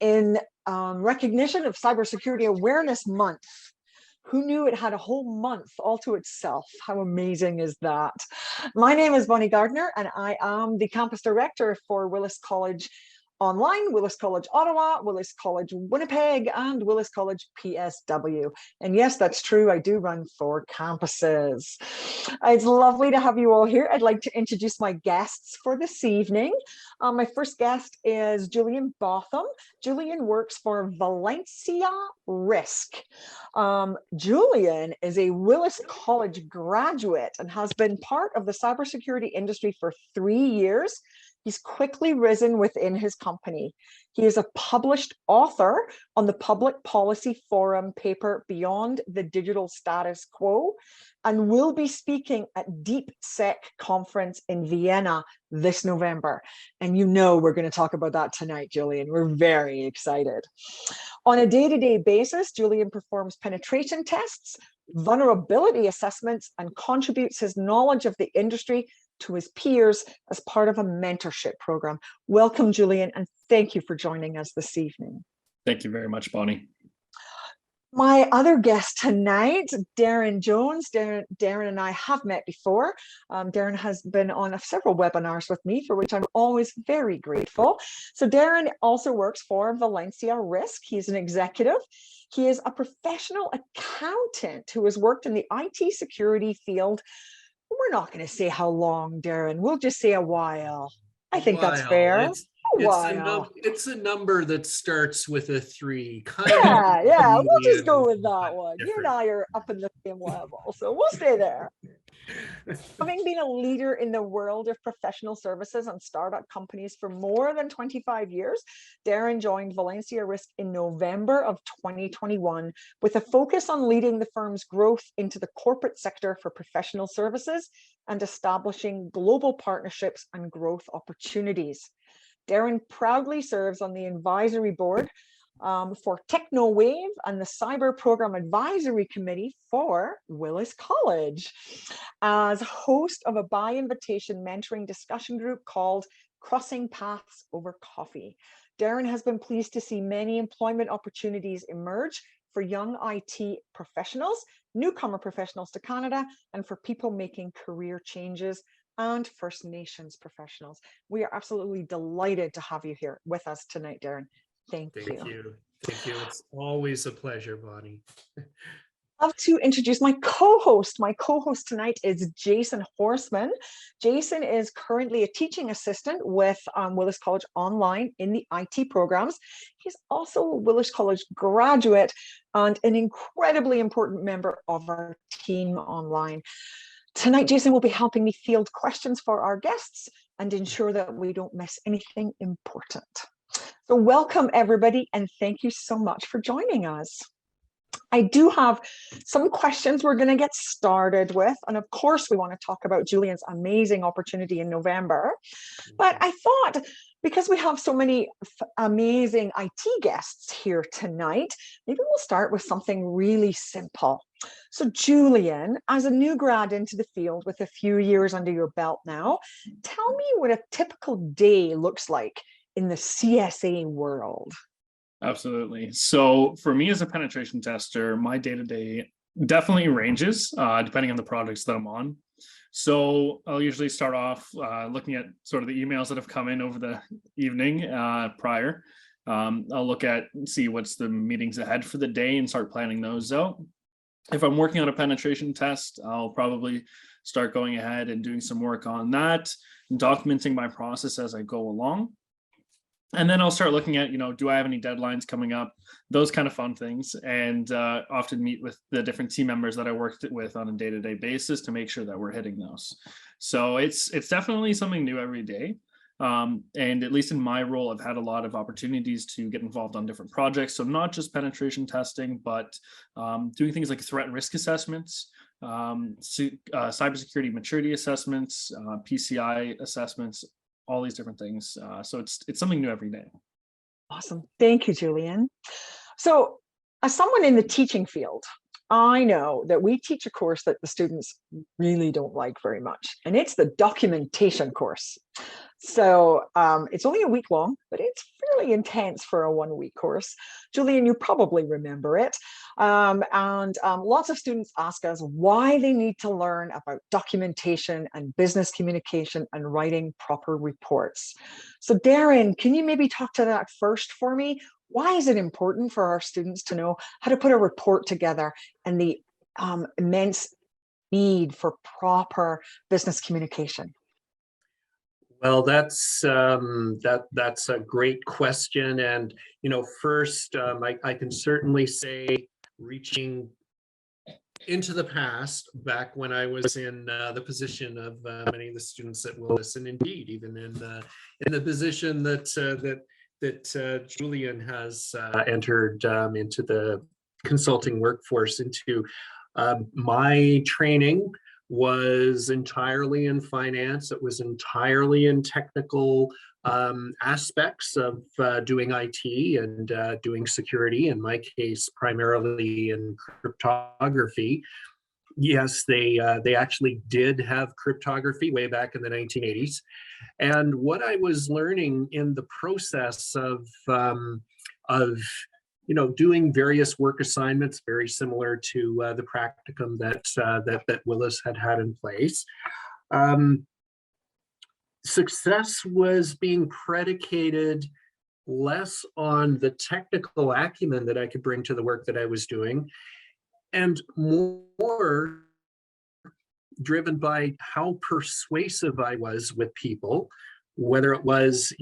in recognition of CyberSecurity Awareness Month. Who knew it had a whole month all to itself? How amazing is that? My name is Bonnie Gardner, and I am the campus director for Willis College Online, Willis College Ottawa, Willis College Winnipeg, and Willis College PSW. And yes, that's true. I do run 4 campuses. It's lovely to have you all here. I'd like to introduce my guests for this evening. My first guest is Julian Botham. Julian works for Valencia Risk. Julian is a Willis College graduate and has been part of the cybersecurity industry for 3 years. He's quickly risen within his company. He is a published author on the Public Policy Forum paper Beyond the Digital Status Quo, and will be speaking at DeepSec conference in Vienna this November. And you know we're going to talk about that tonight, Julian. We're very excited. On a day-to-day basis, Julian performs penetration tests, vulnerability assessments, and contributes his knowledge of the industry to his peers as part of a mentorship program. Welcome, Julian, and thank you for joining us this evening. Thank you very much, Bonnie. My other guest tonight, Darren Jones. Darren and I have met before. Darren has been on several webinars with me, for which I'm always very grateful. So Darren also works for Valencia Risk. He's an executive. He is a professional accountant who has worked in the IT security field. We're not going to say how long, Darren. We'll just say a while. I think that's fair. It's a number that starts with a 3. Yeah, we'll just go with that one. You and I are up in the same level, so we'll stay there. Having been a leader in the world of professional services and startup companies for more than 25 years, Darren joined Valencia Risk in November of 2021 with a focus on leading the firm's growth into the corporate sector for professional services and establishing global partnerships and growth opportunities. Darren proudly serves on the advisory board for TechnoWave and the Cyber Program Advisory Committee for Willis College. As host of a by-invitation mentoring discussion group called Crossing Paths Over Coffee, Darren has been pleased to see many employment opportunities emerge for young IT professionals, newcomer professionals to Canada, and for people making career changes and First Nations professionals. We are absolutely delighted to have you here with us tonight, Darren. Thank you. Thank you. It's always a pleasure, Bonnie. I'd love to introduce my co-host. My co-host tonight is Jason Horseman. Jason is currently a teaching assistant with Willis College Online in the IT programs. He's also a Willis College graduate and an incredibly important member of our team online. Tonight, Jason will be helping me field questions for our guests and ensure that we don't miss anything important. So welcome, everybody, and thank you so much for joining us. I do have some questions we're going to get started with. And of course, we want to talk about Julian's amazing opportunity in November. But I thought, because we have so many amazing IT guests here tonight, maybe we'll start with something really simple. So Julian, as a new grad into the field with a few years under your belt now, tell me what a typical day looks like in the CSA world. Absolutely. So for me as a penetration tester, my day-to-day definitely ranges depending on the projects that I'm on. So I'll usually start off looking at sort of the emails that have come in over the evening prior. I'll look at, see what's the meetings ahead for the day and start planning those out. If I'm working on a penetration test, I'll probably start going ahead and doing some work on that and documenting my process as I go along. And then I'll start looking at, do I have any deadlines coming up, those kind of fun things, and often meet with the different team members that I worked with on a day-to-day basis to make sure that we're hitting those. So it's definitely something new every day. And at least in my role, I've had a lot of opportunities to get involved on different projects. So not just penetration testing, but doing things like threat risk assessments, cybersecurity maturity assessments, PCI assessments, all these different things. So it's something new every day. Awesome. Thank you, Julian. So as someone in the teaching field, I know that we teach a course that the students really don't like very much, and it's the documentation course. So it's only a week long, but it's fairly intense for a 1-week course. Julian, you probably remember it. Lots of students ask us why they need to learn about documentation and business communication and writing proper reports. So Darren, can you maybe talk to that first for me? Why is it important for our students to know how to put a report together and the immense need for proper business communication? Well, that's a great question, and first, I can certainly say, reaching into the past, back when I was in the position of many of the students at Willis, and indeed even in the position that Julian has entered into the consulting workforce into. My training was entirely in finance. It was entirely in technical aspects of doing IT and doing security, in my case, primarily in cryptography. Yes, they actually did have cryptography way back in the 1980s. And what I was learning in the process of doing various work assignments, very similar to the practicum that Willis had in place. Success was being predicated less on the technical acumen that I could bring to the work that I was doing, and more driven by how persuasive I was with people, whether it was,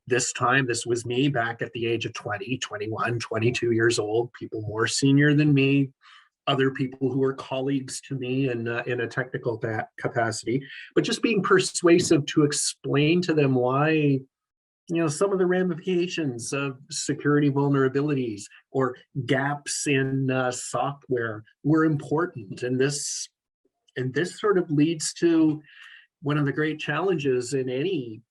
this time, this was me back at the age of 20, 21, 22 years old, people more senior than me, other people who were colleagues to me in a technical capacity, but just being persuasive to explain to them why, some of the ramifications of security vulnerabilities or gaps in software were important. And this sort of leads to one of the great challenges in any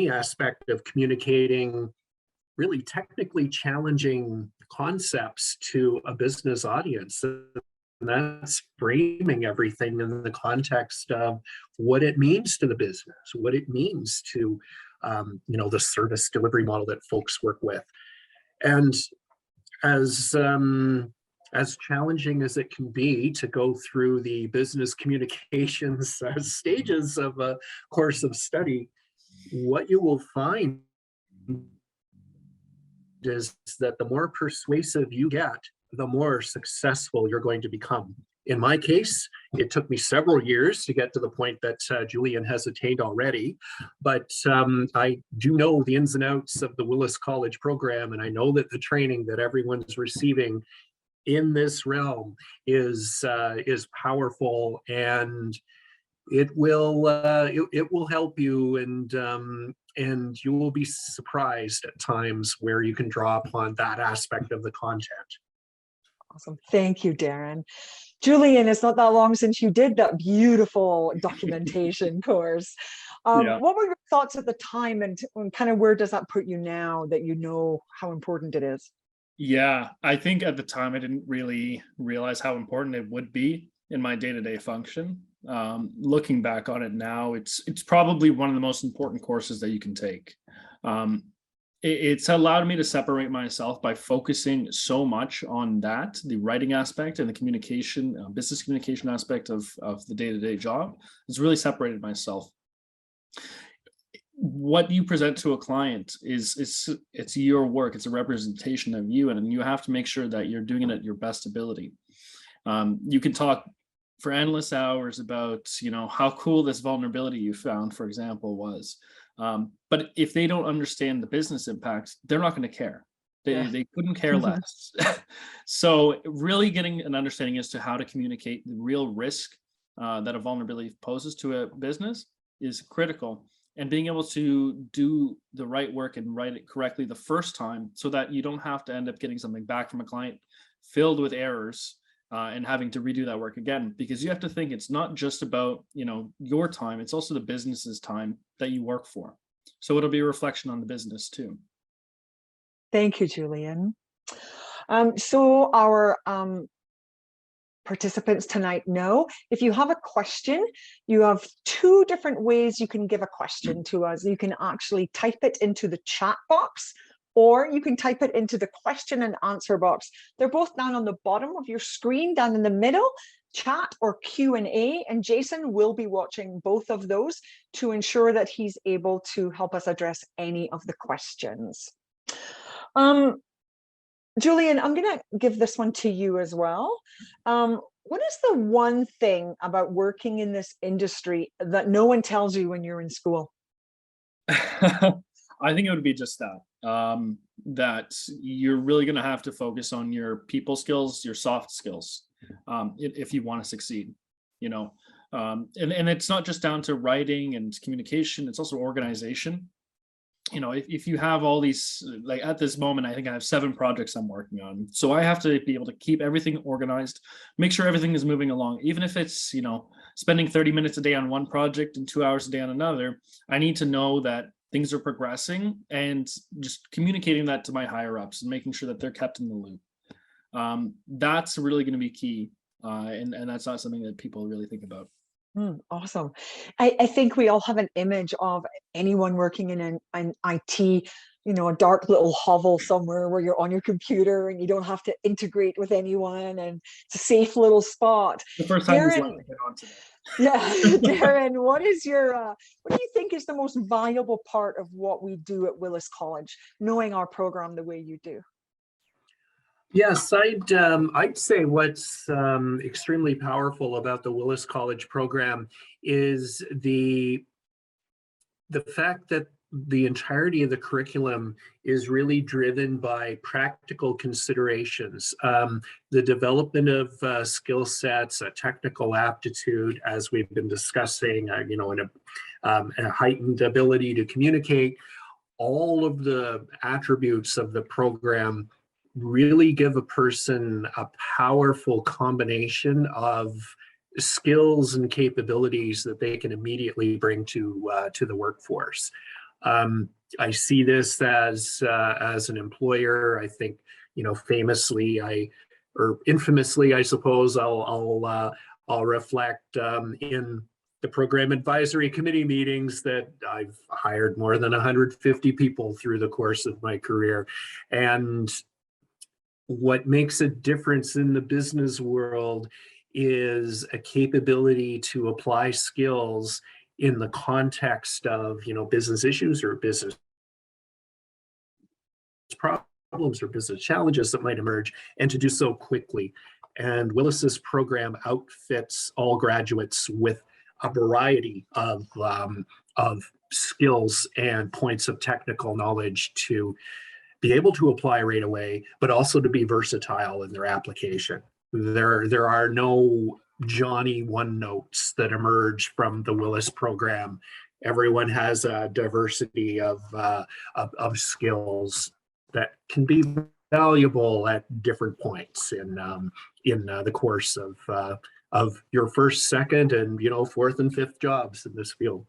aspect of communicating really technically challenging concepts to a business audience. And that's framing everything in the context of what it means to the business, what it means to, the service delivery model that folks work with. And as challenging as it can be to go through the business communications stages of a course of study, what you will find is that the more persuasive you get, the more successful you're going to become. In my case, it took me several years to get to the point that Julian has attained already, but I do know the ins and outs of the Willis College program, and I know that the training that everyone's receiving in this realm is powerful, and it will help you, and you will be surprised at times where you can draw upon that aspect of the content. Awesome. Thank you, Darren. Julian, it's not that long since you did that beautiful documentation course. What were your thoughts at the time, and kind of where does that put you now that you know how important it is? Yeah, I think at the time I didn't really realize how important it would be in my day-to-day function. Looking back on it now, it's probably one of the most important courses that you can take. It's allowed me to separate myself by focusing so much on that, the writing aspect and the communication, business communication aspect of the day-to-day job. It's really separated myself. What you present to a client it's your work. It's a representation of you, and you have to make sure that you're doing it at your best ability. You can talk for endless hours about how cool this vulnerability you found, for example, was, but if they don't understand the business impact, they're not going to care. They couldn't care less. So really getting an understanding as to how to communicate the real risk that a vulnerability poses to a business is critical, and being able to do the right work and write it correctly the first time, so that you don't have to end up getting something back from a client filled with errors and having to redo that work again. Because you have to think it's not just about your time, it's also the business's time that you work for. So it'll be a reflection on the business too. Thank you, Julian. So our participants tonight know, if you have a question, you have two different ways you can give a question to us. You can actually type it into the chat box, or you can type it into the question and answer box. They're both down on the bottom of your screen, down in the middle, chat or Q&A, and Jason will be watching both of those to ensure that he's able to help us address any of the questions. Julian, I'm going to give this one to you as well. What is the one thing about working in this industry that no one tells you when you're in school? I think it would be just that, that you're really going to have to focus on your people skills, your soft skills, if you want to succeed, you know. And it's not just down to writing and communication, it's also organization. You know, if you have all these, like at this moment, I think I have 7 projects I'm working on. So I have to be able to keep everything organized, make sure everything is moving along, even if it's, you know, spending 30 minutes a day on one project and 2 hours a day on another. I need to know that things are progressing and just communicating that to my higher ups and making sure that they're kept in the loop. That's really going to be key. And that's not something that people really think about. Awesome. I think we all have an image of anyone working in an IT, you know, a dark little hovel somewhere where you're on your computer and you don't have to integrate with anyone, and it's a safe little spot. The first time Darren, he's allowed to get on today. Yeah, Darren, what is your, what do you think is the most valuable part of what we do at Willis College, knowing our program the way you do? Yes, I'd say what's extremely powerful about the Willis College program is the fact that the entirety of the curriculum is really driven by practical considerations. The development of skill sets, a technical aptitude, as we've been discussing, you know, and a heightened ability to communicate. All of the attributes of the program really give a person a powerful combination of skills and capabilities that they can immediately bring to the workforce. I see this as an employer. I think, you know, famously, or infamously, I suppose, I'll reflect in the program advisory committee meetings that I've hired more than 150 people through the course of my career, and what makes a difference in the business world is a capability to apply skills in the context of, you know, business issues or business problems or business challenges that might emerge, and to do so quickly. And Willis's program outfits all graduates with a variety of skills and points of technical knowledge to be able to apply right away, but also to be versatile in their application. There are no Johnny one notes that emerge from the Willis program. Everyone has a diversity of skills that can be valuable at different points in the course of your first, second, and, you know, fourth and fifth jobs in this field.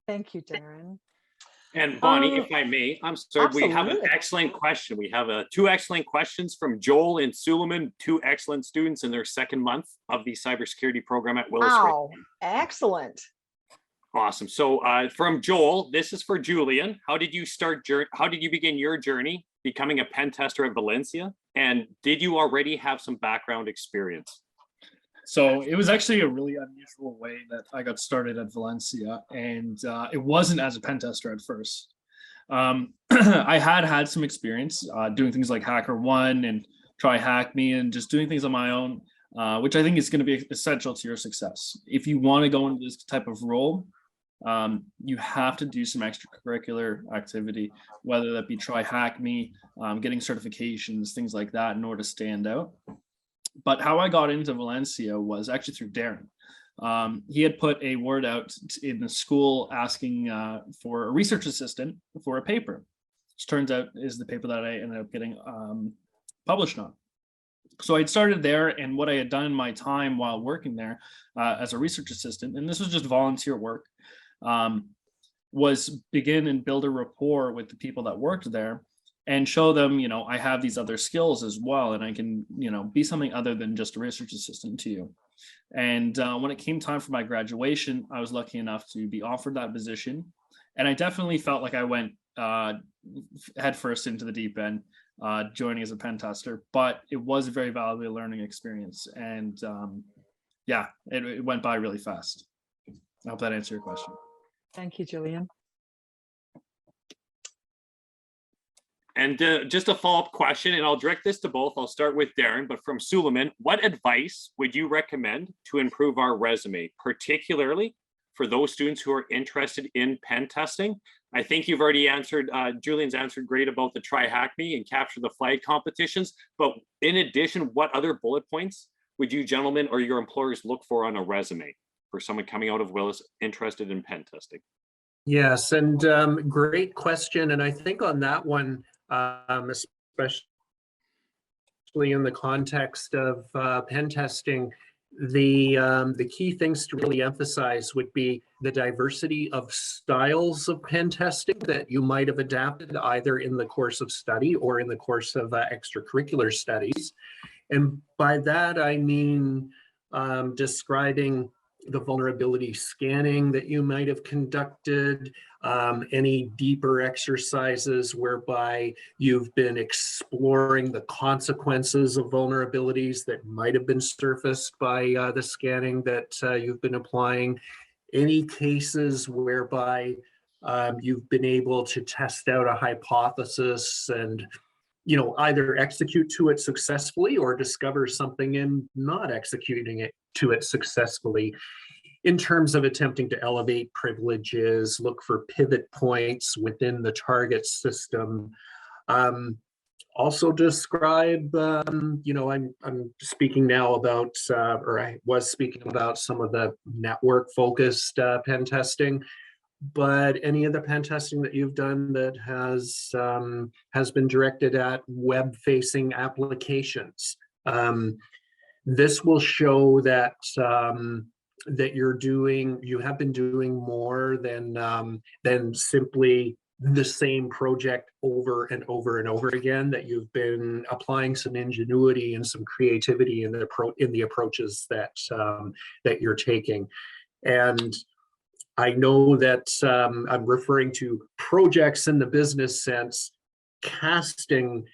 Thank you, Darren. And Bonnie, if I may, I'm sorry, absolutely. We have an excellent question. We have 2 excellent questions from Joel and Suleiman, 2 excellent students in their 2nd month of the cybersecurity program at Willis. Wow, excellent. Awesome. So from Joel, this is for Julian. How did you begin your journey becoming a pen tester at Valencia? And did you already have some background experience? So it was actually a really unusual way that I got started at Valencia, and it wasn't as a pen tester at first. I had some experience doing things like HackerOne and Try Hack Me and just doing things on my own, which I think is going to be essential to your success. If you want to go into this type of role, you have to do some extracurricular activity, whether that be Try Hack Me, getting certifications, things like that in order to stand out. But how I got into Valencia was actually through Darren. He had put a word out in the school asking for a research assistant for a paper, which turns out is the paper that I ended up getting published on. So I'd started there, and what I had done in my time while working there as a research assistant, and this was just volunteer work, was begin and build a rapport with the people that worked there and show them, I have these other skills as well, and I can, be something other than just a research assistant to you. And when it came time for my graduation, I was lucky enough to be offered that position. And I definitely felt like I went headfirst into the deep end, joining as a pen tester, but it was a very valuable learning experience. And it went by really fast. I hope that answered your question. Thank you, Julian. And just a follow-up question, and I'll direct this to both. I'll start with Darren, but from Suleiman, what advice would you recommend to improve our resume, particularly for those students who are interested in pen testing? I think you've already answered, Julian's answered great about the Try Hack Me and Capture the Flag competitions, but in addition, what other bullet points would you gentlemen or your employers look for on a resume for someone coming out of Willis interested in pen testing? Yes, and great question. And I think on that one, especially in the context of pen testing, the key things to really emphasize would be the diversity of styles of pen testing that you might have adapted either in the course of study or in the course of extracurricular studies. And by that, I mean describing the vulnerability scanning that you might have conducted, any deeper exercises whereby you've been exploring the consequences of vulnerabilities that might have been surfaced by the scanning that you've been applying, any cases whereby you've been able to test out a hypothesis and either execute to it successfully or discover something in not executing it to it successfully, in terms of attempting to elevate privileges, look for pivot points within the target system. Also describe, I'm speaking now about, or I was speaking about some of the network-focused pen testing, but any of the pen testing that you've done that has been directed at web-facing applications. This will show that that you have been doing more than simply the same project over and over and over again, that you've been applying some ingenuity and some creativity in the approaches that you're taking. And I know that I'm referring to projects in the business sense, casting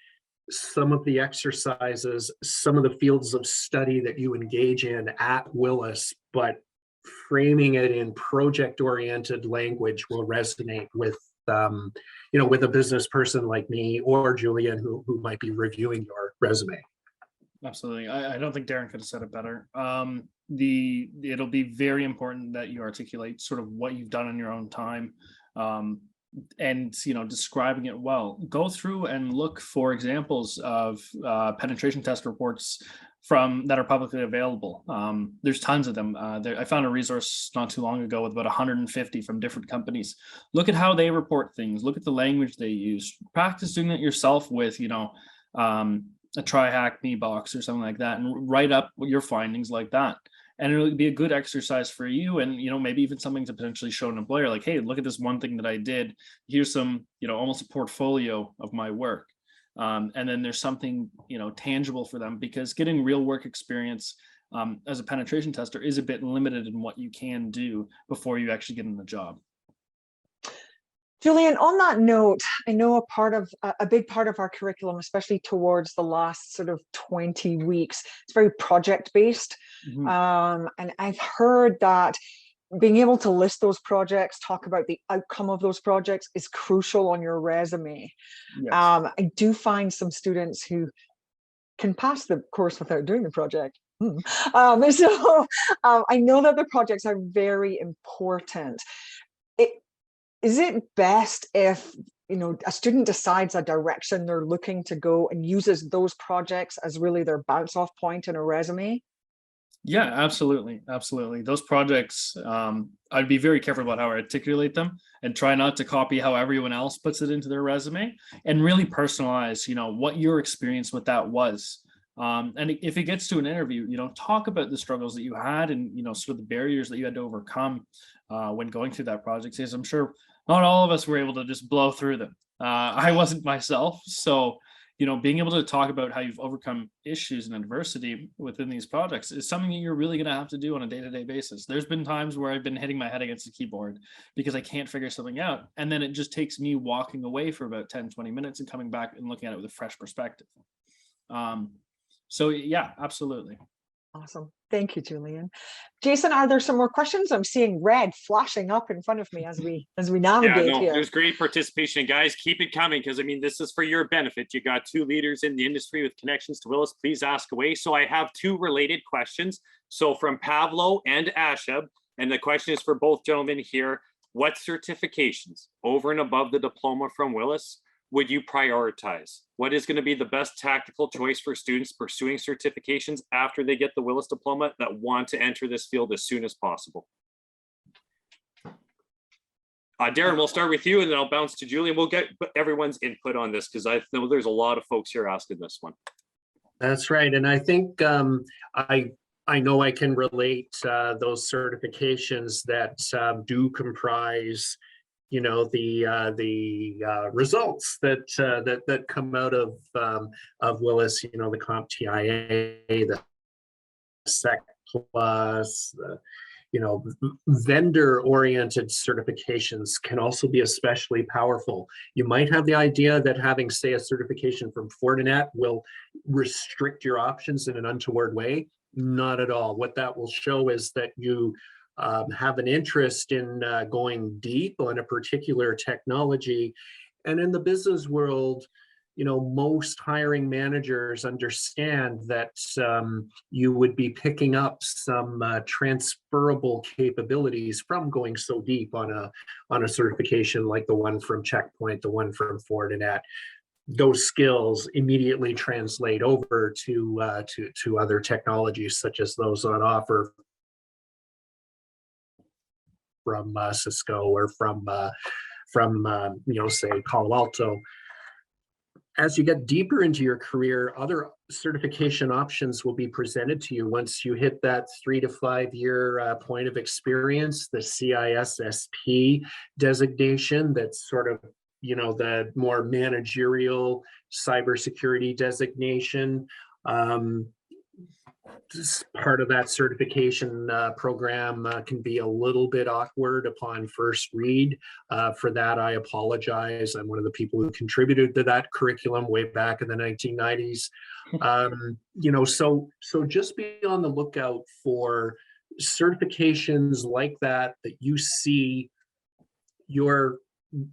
some of the exercises, some of the fields of study that you engage in at Willis, but framing it in project-oriented language will resonate with, with a business person like me or Julian who might be reviewing your resume. Absolutely. I don't think Darren could have said it better. It'll be very important that you articulate sort of what you've done in your own time, and describing it well. Go through and look for examples of penetration test reports that are publicly available. There's tons of them. I found a resource not too long ago with about 150 from different companies. Look at how they report things. Look at the language they use. Practice doing that yourself with a Try Hack Me box or something like that, and write up your findings like that. And it'll be a good exercise for you, and maybe even something to potentially show an employer, like, hey, look at this one thing that I did. Here's some, almost a portfolio of my work. And then there's something tangible for them, because getting real work experience as a penetration tester is a bit limited in what you can do before you actually get in the job. Julian, on that note, I know a big part of our curriculum, especially towards the last sort of 20 weeks, it's very project-based. Mm-hmm. And I've heard that being able to list those projects, talk about the outcome of those projects is crucial on your resume. Yes. I do find some students who can pass the course without doing the project. So I know that the projects are very important. Is it best if a student decides a direction they're looking to go and uses those projects as really their bounce off point in a resume? Yeah, absolutely. Absolutely. Those projects, I'd be very careful about how I articulate them and try not to copy how everyone else puts it into their resume, and really personalize, what your experience with that was. And if it gets to an interview, talk about the struggles that you had and, sort of the barriers that you had to overcome when going through that project. Because I'm sure not all of us were able to just blow through them. I wasn't myself. So, being able to talk about how you've overcome issues and adversity within these projects is something that you're really going to have to do on a day-to-day basis. There's been times where I've been hitting my head against the keyboard because I can't figure something out. And then it just takes me walking away for about 10, 20 minutes and coming back and looking at it with a fresh perspective. So yeah, absolutely. Awesome. Thank you, Julian. Jason, are there some more questions? I'm seeing red flashing up in front of me as we navigate here. There's great participation. And guys, keep it coming because this is for your benefit. You got two leaders in the industry with connections to Willis. Please ask away. So I have two related questions. So from Pavlo and Ashab, and the question is for both gentlemen here. What certifications over and above the diploma from Willis would you prioritize? What is going to be the best tactical choice for students pursuing certifications after they get the Willis diploma that want to enter this field as soon as possible? Darren, we'll start with you and then I'll bounce to Julian. We'll get everyone's input on this because I know there's a lot of folks here asking this one. That's right. And I think I know I can relate those certifications that do comprise the results that come out of Willis, the CompTIA, the Sec Plus, vendor-oriented certifications can also be especially powerful. You might have the idea that having, say, a certification from Fortinet will restrict your options in an untoward way. Not at all. What that will show is that you have an interest in going deep on a particular technology. And in the business world, most hiring managers understand that you would be picking up some transferable capabilities from going so deep on a certification like the one from Checkpoint, the one from Fortinet. Those skills immediately translate over to other technologies such as those on offer from Cisco or from say Palo Alto. As you get deeper into your career, other certification options will be presented to you once you hit that 3 to 5 year point of experience. The CISSP designation, that's sort of the more managerial cybersecurity designation. Part of that certification program can be a little bit awkward upon first read. For that, I apologize. I'm one of the people who contributed to that curriculum way back in the 1990s. So just be on the lookout for certifications like that you see your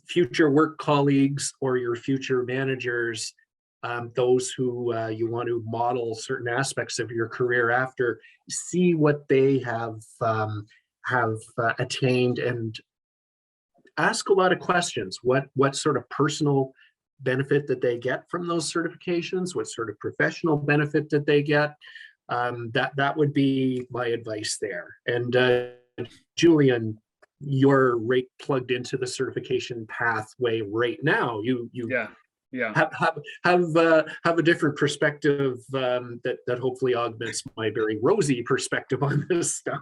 future work colleagues or your future managers, those who you want to model certain aspects of your career after, see what they have attained and ask a lot of questions. What sort of personal benefit that they get from those certifications? What sort of professional benefit that they get? That would be my advice there. And Julian, you're right plugged into the certification pathway right now. You have a different perspective that hopefully augments my very rosy perspective on this stuff.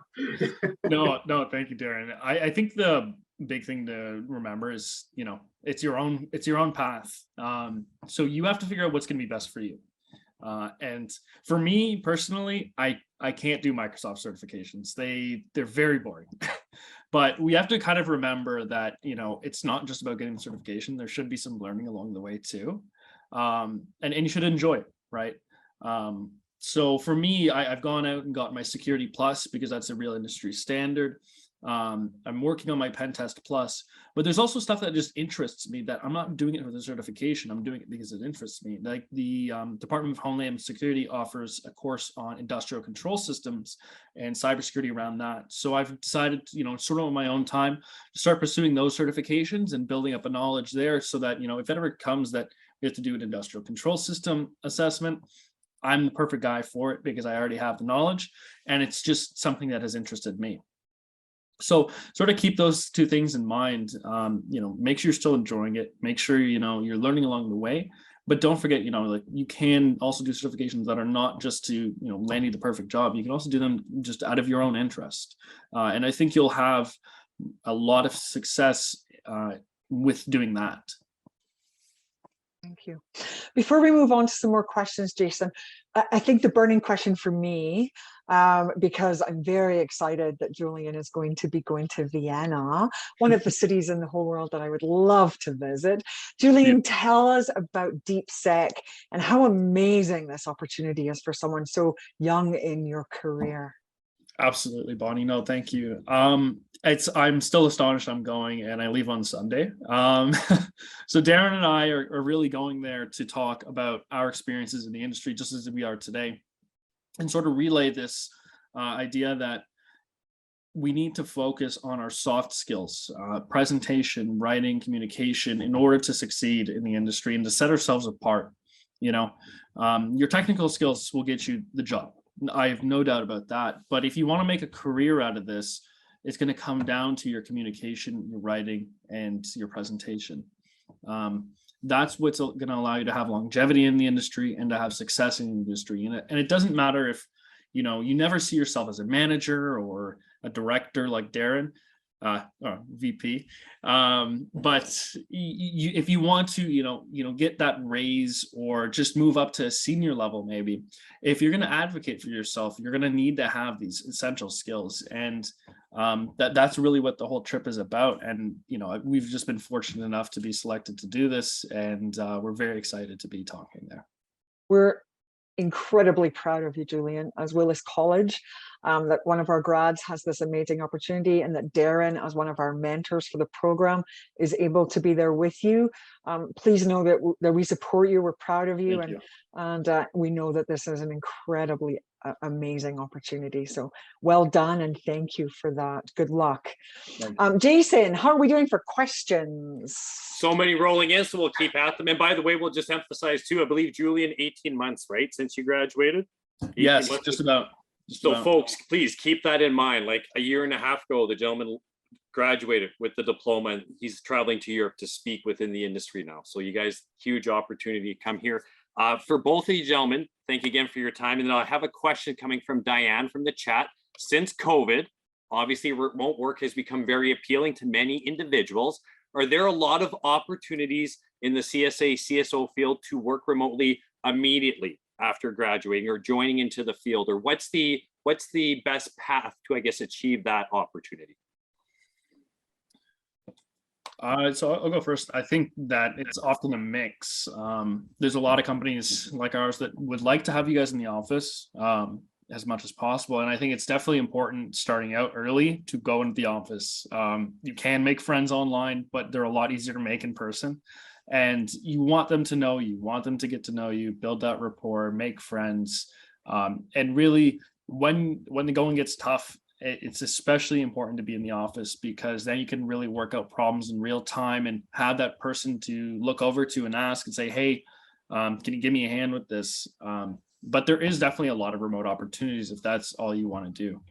No, thank you, Darren. I think the big thing to remember is, it's your own path. So you have to figure out what's going to be best for you. And for me personally, I can't do Microsoft certifications. They're very boring. But we have to kind of remember that, it's not just about getting the certification. There should be some learning along the way too. And you should enjoy it, right? So for me, I've gone out and got my Security Plus because that's a real industry standard. I'm working on my Pen Test Plus, but there's also stuff that just interests me that I'm not doing it for the certification. I'm doing it because it interests me. Like the Department of Homeland Security offers a course on industrial control systems and cybersecurity around that. So I've decided, sort of on my own time, to start pursuing those certifications and building up a knowledge there so that, if it ever comes that we have to do an industrial control system assessment, I'm the perfect guy for it because I already have the knowledge and it's just something that has interested me. So sort of keep those two things in mind. Make sure you're still enjoying it. Make sure, you're learning along the way, but don't forget, like you can also do certifications that are not just to, land you the perfect job. You can also do them just out of your own interest. And I think you'll have a lot of success with doing that. Thank you. Before we move on to some more questions, Jason, I think the burning question for me, because I'm very excited that Julian is going to be going to Vienna, one of the cities in the whole world that I would love to visit. Julian, tell us about DeepSec and how amazing this opportunity is for someone so young in your career. Absolutely, Bonnie. No, thank you. I'm still astonished I'm going, and I leave on Sunday. So Darren and I are really going there to talk about our experiences in the industry, just as we are today, and sort of relay this idea that we need to focus on our soft skills, presentation, writing, communication, in order to succeed in the industry and to set ourselves apart. You know, your technical skills will get you the job. I have no doubt about that. But if you want to make a career out of this, it's going to come down to your communication, your writing, and your presentation. That's what's going to allow you to have longevity in the industry and to have success in the industry. And it doesn't matter if, you know, you never see yourself as a manager or a director like Darren, or VP. But if you want to, get that raise or just move up to a senior level, maybe, if you're going to advocate for yourself, you're going to need to have these essential skills. And that's really what the whole trip is about. And, we've just been fortunate enough to be selected to do this. And we're very excited to be talking there. We're incredibly proud of you, Julian, as Willis College, that one of our grads has this amazing opportunity, and that Darren, as one of our mentors for the program, is able to be there with you. Please know that we support you. We're proud of you, and we know that this is an incredibly amazing opportunity. So well done, and thank you for that. Good luck. Jason, how are we doing for questions? So many rolling in, so we'll keep at them. And by the way, we'll just emphasize too, I believe, Julian, 18 months, right, since you graduated? Yes, just about. Folks, please keep that in mind. Like a year and a half ago, the gentleman graduated with the diploma, and he's traveling to Europe to speak within the industry now. So you guys, huge opportunity to come here. For both of you gentlemen, thank you again for your time. And then I have a question coming from Diane from the chat. Since COVID, obviously remote work has become very appealing to many individuals. Are there a lot of opportunities in the CSA, CSO field to work remotely immediately after graduating or joining into the field? Or what's the best path to, I guess, achieve that opportunity? So I'll go first. I think that it's often a mix. There's a lot of companies like ours that would like to have you guys in the office as much as possible. And I think it's definitely important starting out early to go into the office. You can make friends online, but they're a lot easier to make in person. And you want them to know you, want them to get to know you, build that rapport, make friends. And really, when the going gets tough, it's especially important to be in the office, because then you can really work out problems in real time and have that person to look over to and ask and say, hey, can you give me a hand with this? But there is definitely a lot of remote opportunities if that's all you want to do.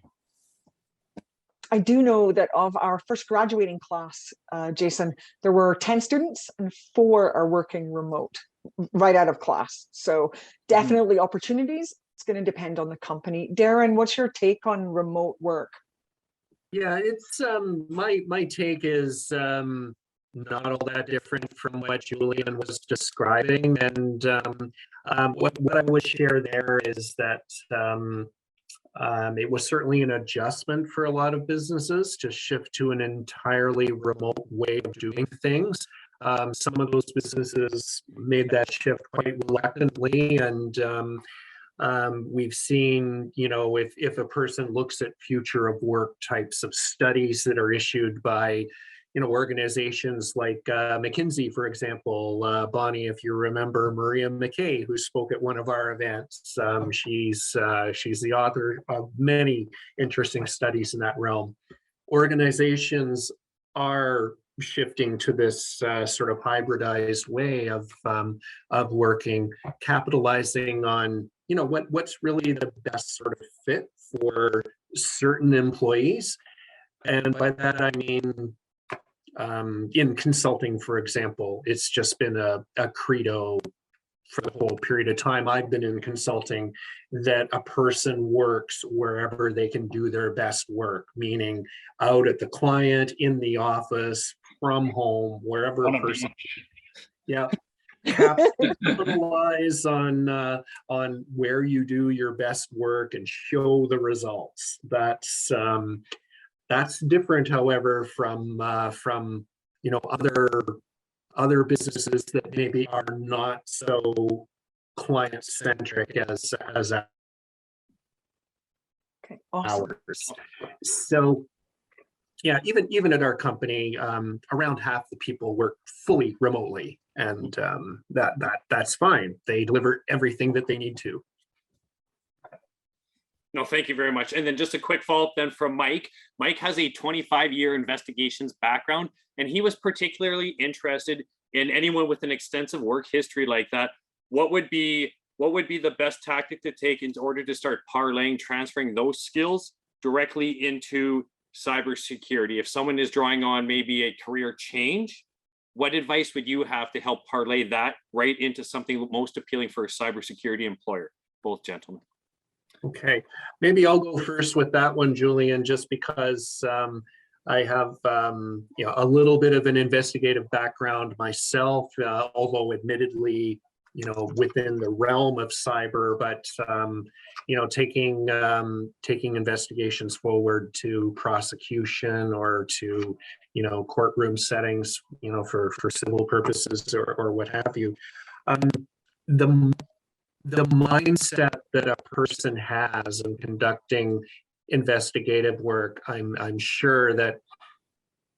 I do know that of our first graduating class, Jason, there were 10 students and 4 are working remote right out of class. So definitely opportunities. It's going to depend on the company. Darren, what's your take on remote work? Yeah, it's my take is not all that different from what Julian was describing. And what I would share there is that it was certainly an adjustment for a lot of businesses to shift to an entirely remote way of doing things. Some of those businesses made that shift quite reluctantly, and we've seen, if a person looks at future of work types of studies that are issued by, organizations like McKinsey, for example. Bonnie, if you remember Maria McKay, who spoke at one of our events, she's the author of many interesting studies in that realm. Organizations are shifting to this sort of hybridized way of working, capitalizing on what's really the best sort of fit for certain employees. And by that I mean, in consulting, for example, it's just been a credo for the whole period of time I've been in consulting, that a person works wherever they can do their best work, meaning out at the client, in the office, from home, wherever a person. Yeah. capitalize on where you do your best work and show the results. That's different, however, from other businesses that maybe are not so client centric as Okay, awesome. ours. So yeah, even at our company, around half the people work fully remotely, and that's fine. They deliver everything that they need to. No, thank you very much. And then just a quick follow-up then from Mike. Mike has a 25-year investigations background, and he was particularly interested in anyone with an extensive work history like that. What would be the best tactic to take in order to start parlaying, transferring those skills directly into cybersecurity? If someone is drawing on maybe a career change, what advice would you have to help parlay that right into something most appealing for a cybersecurity employer? Both gentlemen. Okay, maybe I'll go first with that one, Julian, just because I have a little bit of an investigative background myself, although admittedly, within the realm of cyber, but taking investigations forward to prosecution or to courtroom settings, for civil purposes or what have you. The mindset that a person has in conducting investigative work, I'm sure that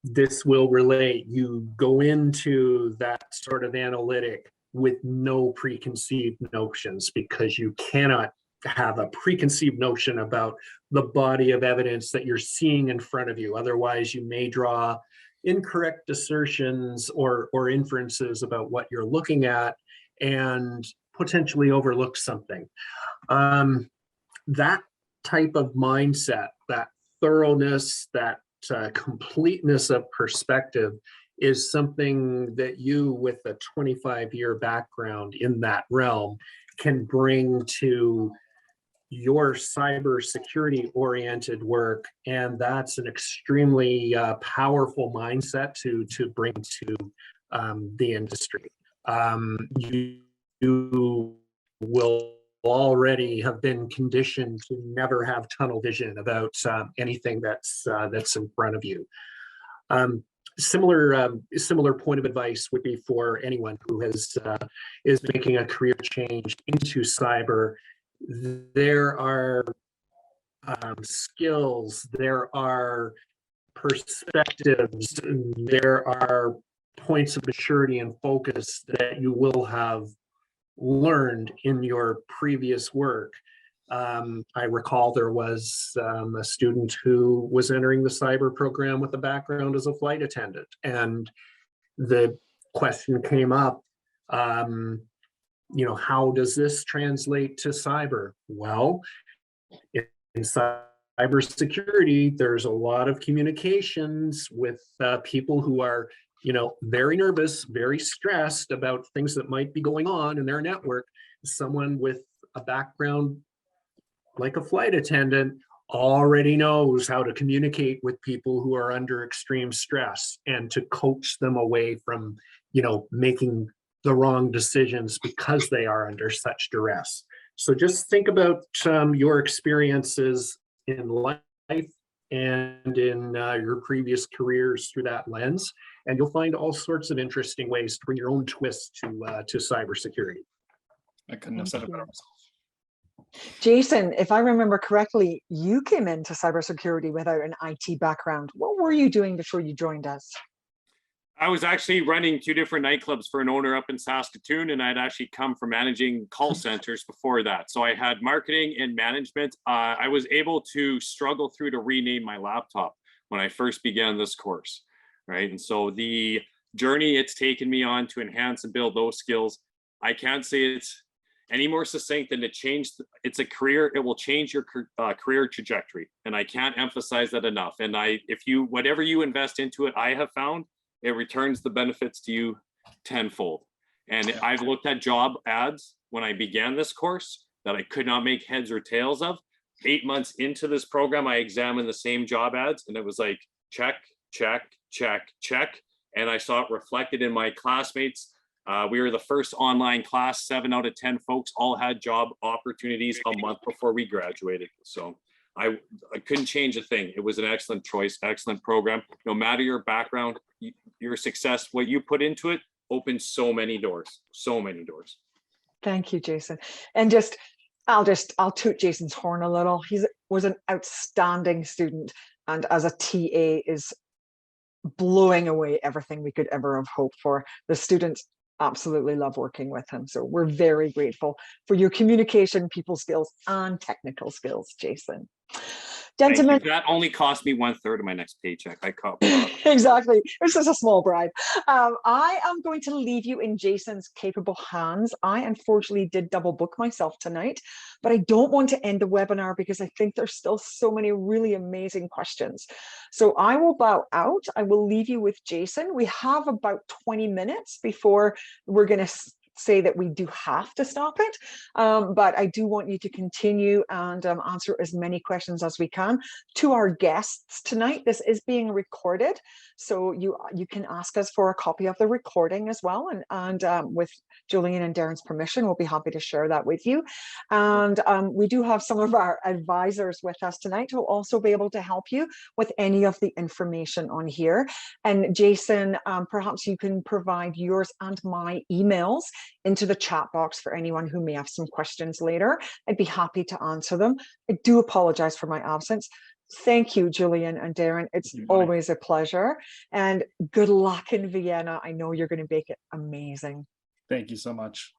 this will relate. You go into that sort of analytic with no preconceived notions, because you cannot have a preconceived notion about the body of evidence that you're seeing in front of you. Otherwise, you may draw incorrect assertions or inferences about what you're looking at and potentially overlook something. That type of mindset, that thoroughness, that completeness of perspective is something that you, with a 25-year background in that realm, can bring to your cybersecurity oriented work. And that's an extremely powerful mindset to bring to the industry. You will already have been conditioned to never have tunnel vision about anything that's in front of you. Similar point of advice would be for anyone who is making a career change into cyber. There are skills, there are perspectives, there are points of maturity and focus that you will have learned in your previous work. I recall there was a student who was entering the cyber program with a background as a flight attendant, and the question came up, how does this translate to cyber? Well, in cybersecurity, there's a lot of communications with people who are very nervous, very stressed about things that might be going on in their network. Someone with a background like a flight attendant already knows how to communicate with people who are under extreme stress and to coach them away from, making the wrong decisions because they are under such duress. So just think about your experiences in life and in your previous careers through that lens, and you'll find all sorts of interesting ways to bring your own twist to cybersecurity. I couldn't have said it better myself. Jason, if I remember correctly, you came into cybersecurity without an IT background. What were you doing before you joined us? I was actually running 2 different nightclubs for an owner up in Saskatoon, and I'd actually come from managing call centers before that. So I had marketing and management. I was able to struggle through to rename my laptop when I first began this course, right? And so the journey it's taken me on to enhance and build those skills, I can't say it's any more succinct than to change. It's a career. It will change your career trajectory, and I can't emphasize that enough. And whatever you invest into it, I have found it returns the benefits to you tenfold. And I've looked at job ads when I began this course that I could not make heads or tails of. 8 months into this program, I examined the same job ads, and it was like, check, check, check, check. And I saw it reflected in my classmates' We were the first online class. 7 out of 10 folks all had job opportunities a month before we graduated. So I couldn't change a thing. It was an excellent choice, excellent program. No matter your background, your success, what you put into it opens so many doors, so many doors. Thank you, Jason. And I'll toot Jason's horn a little. Was an outstanding student, and as a TA is blowing away everything we could ever have hoped for. The students absolutely love working with him. So we're very grateful for your communication, people skills, and technical skills, Jason. Gentlemen, that only cost me 1/3 of my next paycheck. I caught exactly. This is a small bribe. I am going to leave you in Jason's capable hands. I unfortunately did double book myself tonight, but I don't want to end the webinar because I think there's still so many really amazing questions. So I will bow out. I will leave you with Jason. We have about 20 minutes before we're going to say that we do have to stop it, but I do want you to continue and answer as many questions as we can. To our guests tonight, this is being recorded, so you can ask us for a copy of the recording as well, and with Julian and Darren's permission, we'll be happy to share that with you. And we do have some of our advisors with us tonight who will also be able to help you with any of the information on here. And Jason, perhaps you can provide yours and my emails into the chat box for anyone who may have some questions later. I'd be happy to answer them. I do apologize for my absence. Thank you, Julian and Darren. It's always a pleasure. And good luck in Vienna. I know you're going to make it amazing. Thank you so much.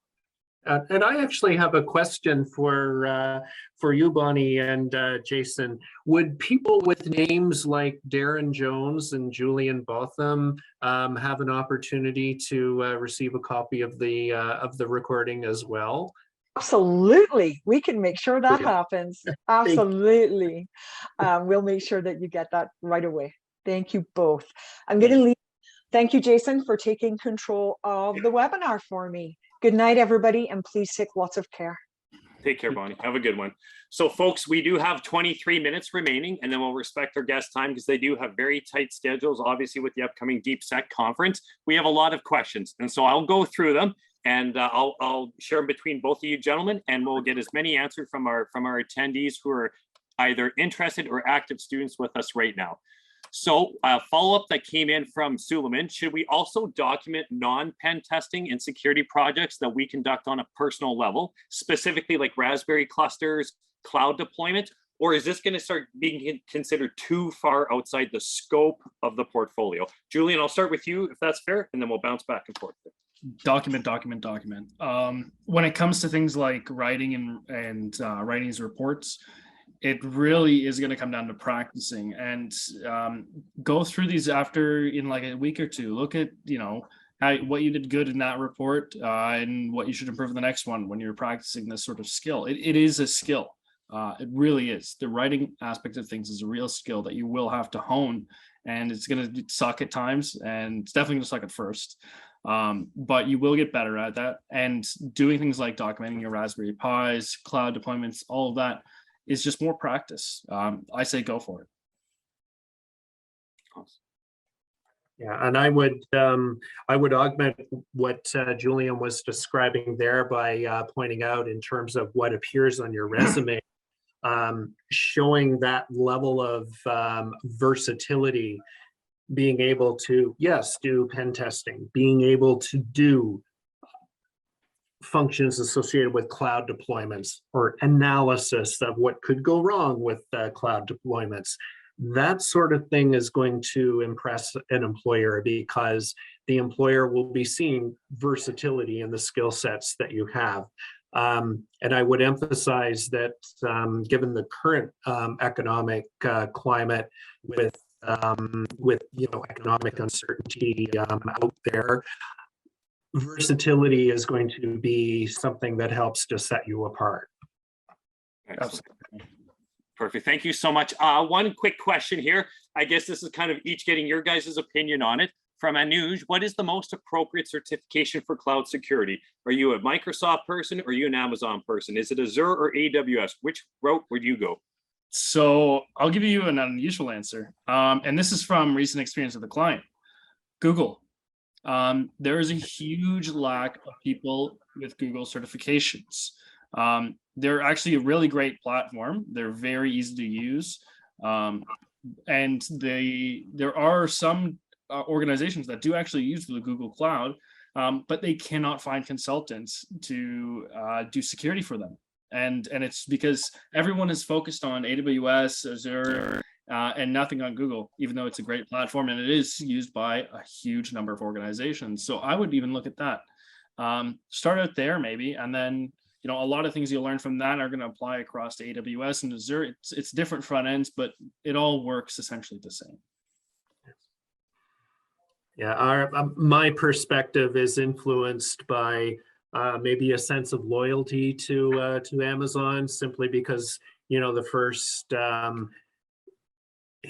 And I actually have a question for you, Bonnie and Jason. Would people with names like Darren Jones and Julian Botham have an opportunity to receive a copy of the recording as well? Absolutely, we can make sure that happens. Absolutely, we'll make sure that you get that right away. Thank you both. I'm going to leave. Thank you, Jason, for taking control of the webinar for me. Good night, everybody, and please take lots of care. Take care, Bonnie. Have a good one. So, folks, we do have 23 minutes remaining, and then we'll respect our guest time because they do have very tight schedules. Obviously, with the upcoming DeepSec conference, we have a lot of questions, and so I'll go through them, and I'll share them between both of you gentlemen, and we'll get as many answered from our attendees who are either interested or active students with us right now. So follow-up that came in from Suleiman, should we also document non-pen testing and security projects that we conduct on a personal level, specifically like Raspberry clusters, cloud deployment, or is this going to start being considered too far outside the scope of the portfolio? Julian, I'll start with you if that's fair, and then we'll bounce back and forth. Document. When it comes to things like writing and writing these reports, it really is going to come down to practicing and go through these after in like a week or two. Look at, what you did good in that report and what you should improve in the next one when you're practicing this sort of skill. It is a skill. It really is. The writing aspect of things is a real skill that you will have to hone, and it's going to suck at times, and it's definitely going to suck at first. But you will get better at that, and doing things like documenting your Raspberry Pis, cloud deployments, all of that is just more practice. I say go for it. Yeah, and I would augment what Julian was describing there by pointing out in terms of what appears on your resume, showing that level of versatility, being able to, yes, do pen testing, being able to do functions associated with cloud deployments or analysis of what could go wrong with cloud deployments. That sort of thing is going to impress an employer because the employer will be seeing versatility in the skill sets that you have. And I would emphasize that given the current economic climate with economic uncertainty out there, versatility is going to be something that helps to set you apart. Excellent. Perfect. Thank you so much. One quick question here. I guess this is kind of each getting your guys' opinion on it. From Anuj, what is the most appropriate certification for cloud security? Are you a Microsoft person or are you an Amazon person? Is it Azure or AWS? Which route would you go? So I'll give you an unusual answer. And this is from recent experience with the client. Google. there is a huge lack of people with Google certifications. They're actually a really great platform. They're very easy to use. And there are some organizations that do actually use the Google Cloud, but they cannot find consultants to do security for them. And it's because everyone is focused on AWS, Azure, and nothing on Google, even though it's a great platform and it is used by a huge number of organizations. So I would even look at that. Start out there maybe, and then a lot of things you'll learn from that are going to apply across to AWS and Azure. It's different front ends, but it all works essentially the same. Yeah, my perspective is influenced by maybe a sense of loyalty to Amazon, simply because the first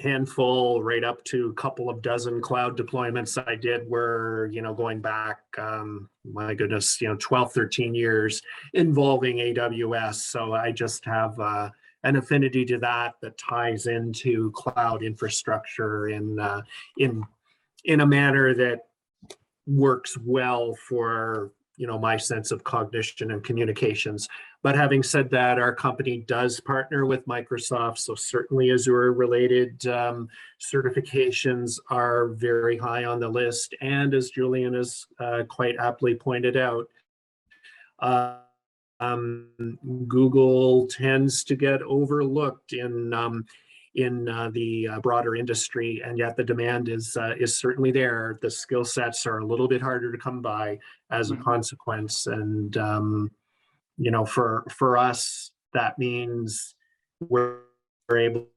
handful right up to a couple of dozen cloud deployments I did were going back my goodness 12, 13 years involving AWS. So I just have an affinity to that ties into cloud infrastructure in a manner that works well for my sense of cognition and communications. But having said that, our company does partner with Microsoft, so certainly Azure related certifications are very high on the list. And as Julian has quite aptly pointed out, Google tends to get overlooked in the broader industry, and yet the demand is certainly there. The skill sets are a little bit harder to come by as a consequence, and for us, that means we're able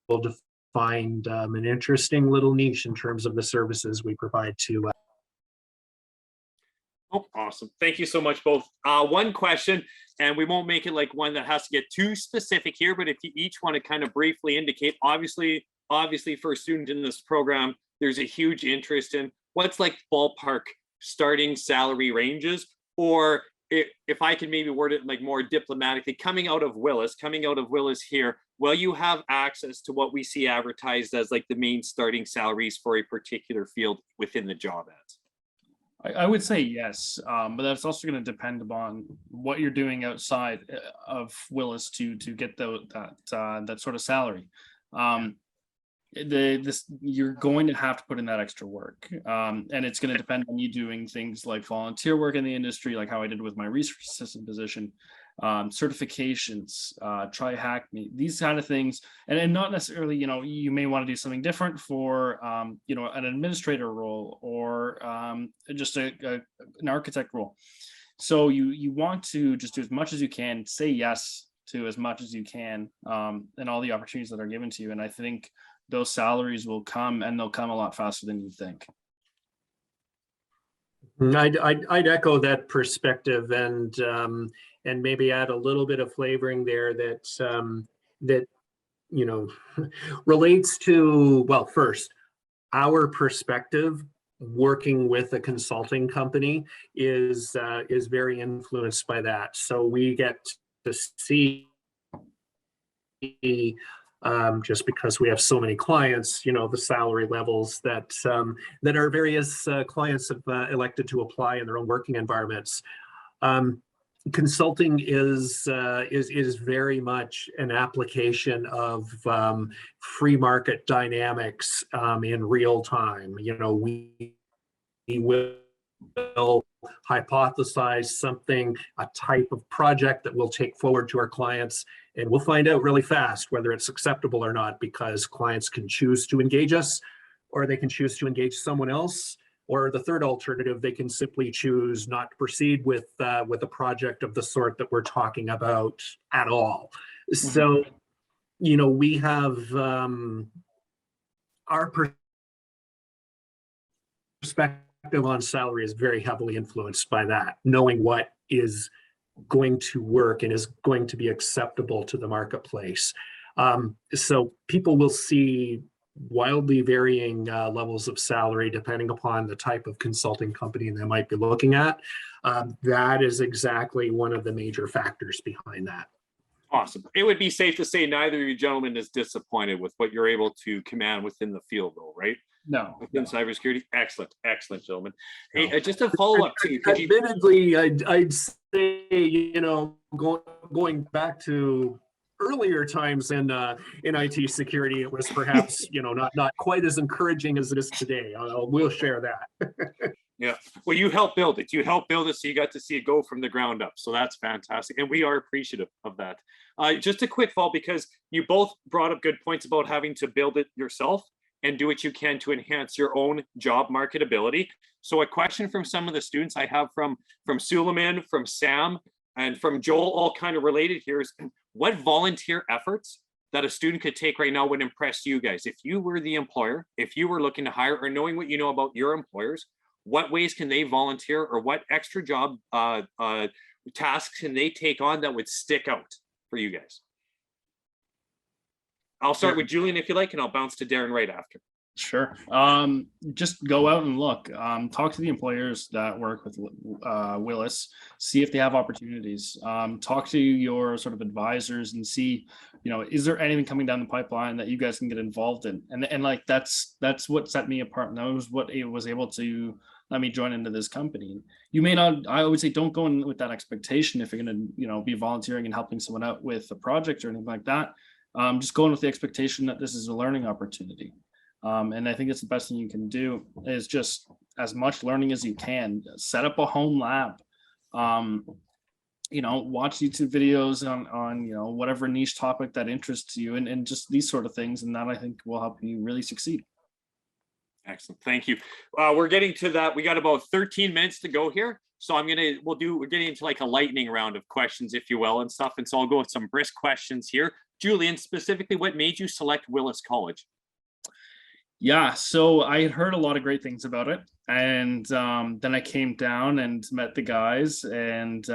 to find an interesting little niche in terms of the services we provide to. Oh, awesome. Thank you so much, both. One question, and we won't make it like one that has to get too specific here, but if you each want to kind of briefly indicate, obviously for a student in this program, there's a huge interest in what's like ballpark starting salary ranges, or if I can maybe word it like more diplomatically, coming out of Willis here, will you have access to what we see advertised as like the main starting salaries for a particular field within the job ads? I would say yes, but that's also going to depend upon what you're doing outside of Willis to get that sort of salary. You're going to have to put in that extra work, and it's going to depend on you doing things like volunteer work in the industry, like how I did with my research assistant position, certifications, try hack me, these kind of things, and not necessarily you may want to do something different for an administrator role or just an architect role. So you want to just do as much as you can, say yes to as much as you can, and all the opportunities that are given to you, and I think those salaries will come, and they'll come a lot faster than you think. I'd echo that perspective, and maybe add a little bit of flavoring there that relates to, well, first, our perspective working with a consulting company is very influenced by that. So we get to see, just because we have so many clients, the salary levels that our various clients have elected to apply in their own working environments. Consulting is very much an application of free market dynamics in real time. We will hypothesize something, a type of project that we'll take forward to our clients, and we'll find out really fast whether it's acceptable or not, because clients can choose to engage us, or they can choose to engage someone else, or the third alternative, they can simply choose not to proceed with a project of the sort that we're talking about at all. So, we have our perspective on salary is very heavily influenced by that, knowing what is going to work and is going to be acceptable to the marketplace. So people will see wildly varying levels of salary depending upon the type of consulting company they might be looking at. That is exactly one of the major factors behind that. Awesome. It would be safe to say neither of you gentlemen is disappointed with what you're able to command within the field, though, right? No, Within no. cybersecurity. Excellent, excellent, gentlemen. Hey, No. just a follow up too. Could you? Admittedly, I'd say, going back to earlier times in IT security, it was perhaps, not quite as encouraging as it is today. We'll share that. Yeah. Well, you helped build it. You helped build it, so you got to see it go from the ground up. So that's fantastic, and we are appreciative of that. Just a quick follow, because you both brought up good points about having to build it yourself and do what you can to enhance your own job marketability. So a question from some of the students I have from Suleiman, from Sam, and from Joel, all kind of related here, is what volunteer efforts that a student could take right now would impress you guys? If you were the employer, if you were looking to hire, or knowing what you know about your employers, what ways can they volunteer, or what extra job tasks can they take on that would stick out for you guys? I'll start with Julian if you like, and I'll bounce to Darren right after. Sure. Just go out and look. Talk to the employers that work with Willis. See if they have opportunities. Talk to your sort of advisors and see, is there anything coming down the pipeline that you guys can get involved in? And like that's what set me apart. And that was what it was able to let me join into this company. You may not. I would say don't go in with that expectation if you're going to be volunteering and helping someone out with a project or anything like that. Just going with the expectation that this is a learning opportunity. And I think it's the best thing you can do is just as much learning as you can. Set up a home lab. Watch YouTube videos on whatever niche topic that interests you, and just these sort of things. And that, I think, will help you really succeed. Excellent. Thank you. We're getting to that. We got about 13 minutes to go here. So we're getting into like a lightning round of questions, if you will, and stuff. And so I'll go with some brisk questions here. Julian, specifically, what made you select Willis College? Yeah, so I had heard a lot of great things about it, and then I came down and met the guys and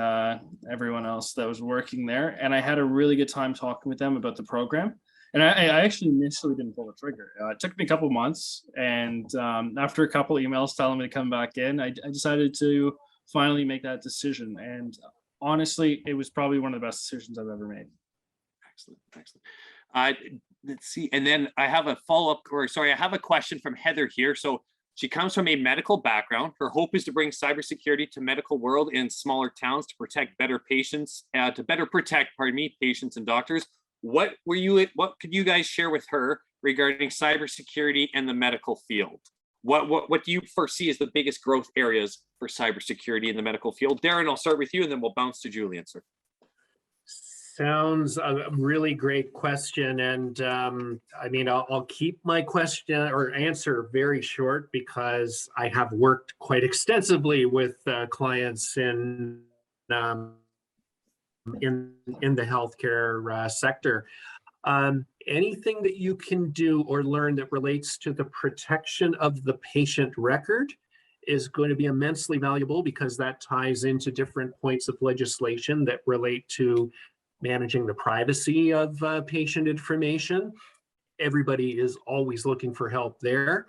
everyone else that was working there, and I had a really good time talking with them about the program. And I actually initially didn't pull the trigger. It took me a couple months, and after a couple of emails telling me to come back in, I decided to finally make that decision. And honestly, it was probably one of the best decisions I've ever made. Excellent. Let's see. And then I have a I have a question from Heather here. So she comes from a medical background. Her hope is to bring cybersecurity to medical world in smaller towns to protect patients and doctors. What could you guys share with her regarding cybersecurity and the medical field? What do you foresee as the biggest growth areas for cybersecurity in the medical field? Darren, I'll start with you, and then we'll bounce to Julian, sir. Sounds a really great question. And I'll keep my question or answer very short, because I have worked quite extensively with clients in the healthcare sector. Anything that you can do or learn that relates to the protection of the patient record is going to be immensely valuable, because that ties into different points of legislation that relate to managing the privacy of patient information. Everybody is always looking for help there.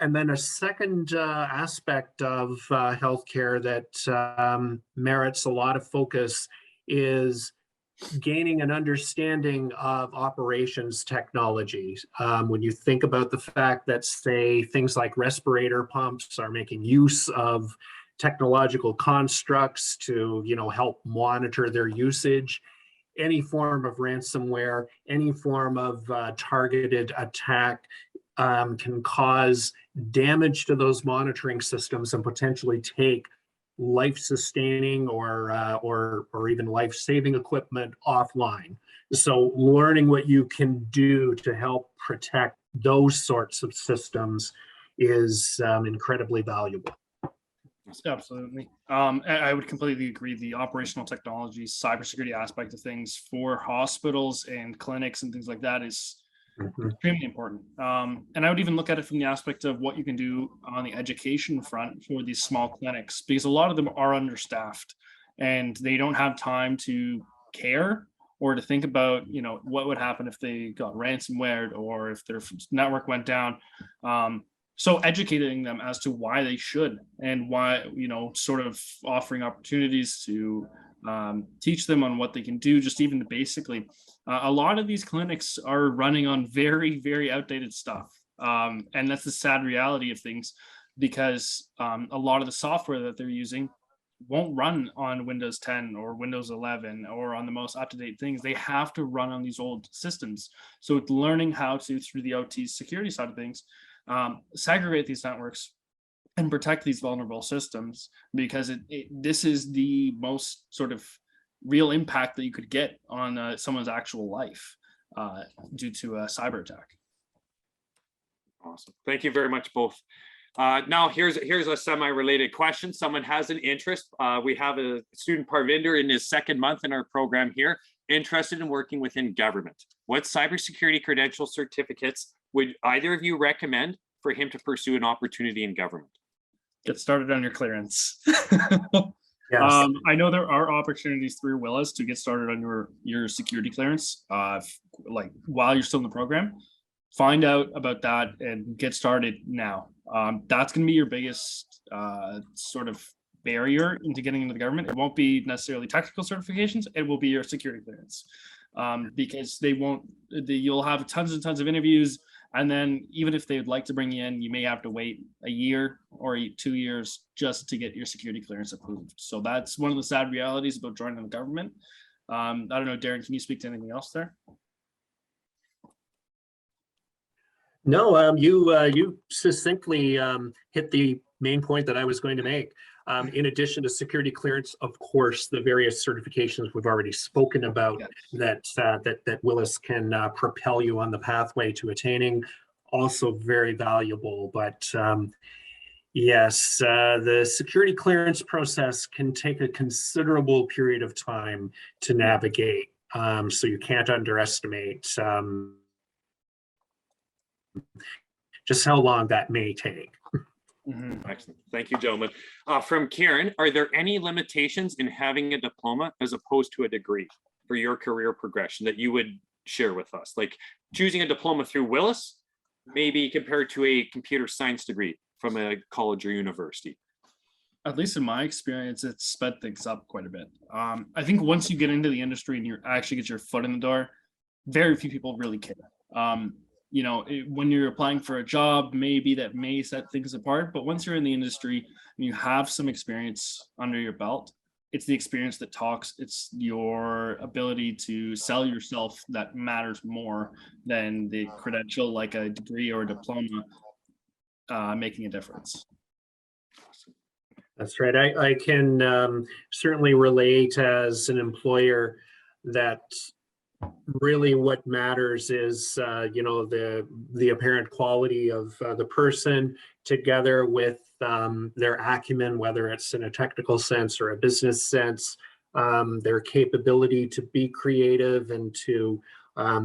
And then a second aspect of healthcare that merits a lot of focus is gaining an understanding of operations technologies. When you think about the fact that, say, things like respirator pumps are making use of technological constructs to, help monitor their usage, any form of ransomware, any form of targeted attack can cause damage to those monitoring systems and potentially take life-sustaining or even life-saving equipment offline. So learning what you can do to help protect those sorts of systems is incredibly valuable. Absolutely. I would completely agree. The operational technology, cybersecurity aspect of things for hospitals and clinics and things like that is extremely important. And I would even look at it from the aspect of what you can do on the education front for these small clinics, because a lot of them are understaffed and they don't have time to care or to think about, what would happen if they got ransomware or if their network went down. So educating them as to why they should, and why, sort of offering opportunities to teach them on what they can do, just even basically. A lot of these clinics are running on very, very outdated stuff. And that's the sad reality of things, because a lot of the software that they're using won't run on Windows 10 or Windows 11 or on the most up-to-date things. They have to run on these old systems. So it's learning how to, through the OT security side of things, segregate these networks and protect these vulnerable systems, because this is the most sort of real impact that you could get on someone's actual life due to a cyber attack. Awesome. Thank you very much, both. Now here's a semi-related question. Someone has an interest. We have a student Parvinder in his second month in our program here, interested in working within government. What cybersecurity credential certificates would either of you recommend for him to pursue an opportunity in government? Get started on your clearance. Yes. I know there are opportunities through Willis to get started on your security clearance, like while you're still in the program. Find out about that and get started now. That's going to be your biggest sort of barrier into getting into the government. It won't be necessarily technical certifications. It will be your security clearance, because you'll have tons and tons of interviews. And then even if they'd like to bring you in, you may have to wait a year or 2 years just to get your security clearance approved. So that's one of the sad realities about joining the government. I don't know, Darren, can you speak to anything else there? No, you succinctly hit the main point that I was going to make. In addition to security clearance, of course, the various certifications we've already spoken about, that Willis can propel you on the pathway to attaining, also very valuable. But yes, the security clearance process can take a considerable period of time to navigate. So you can't underestimate just how long that may take. Excellent. Thank you, gentlemen. From Karen, are there any limitations in having a diploma as opposed to a degree for your career progression that you would share with us? Like choosing a diploma through Willis, maybe compared to a computer science degree from a college or university? At least in my experience, it's sped things up quite a bit. I think once you get into the industry and you actually get your foot in the door, very few people really care. When you're applying for a job, maybe that may set things apart, but once you're in the industry and you have some experience under your belt, it's the experience that talks. It's your ability to sell yourself that matters more than the credential, like a degree or a diploma, making a difference. That's right. I can certainly relate as an employer that really what matters is the apparent quality of the person, together with their acumen, whether it's in a technical sense or a business sense, their capability to be creative and to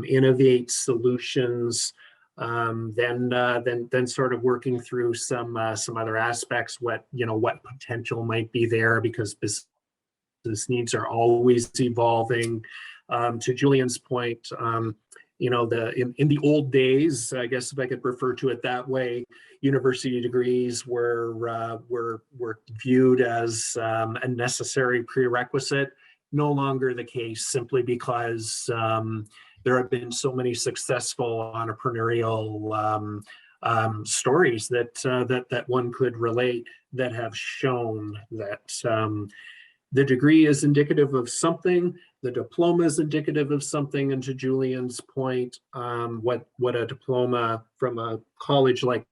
innovate solutions, then sort of working through some other aspects, what potential might be there, because business needs are always evolving. To Julian's point, in the old days, I guess if I could refer to it that way, university degrees were viewed as a necessary prerequisite. No longer the case, simply because there have been so many successful entrepreneurial stories that one could relate that have shown that the degree is indicative of something, the diploma is indicative of something, and to Julian's point, what a diploma from a college like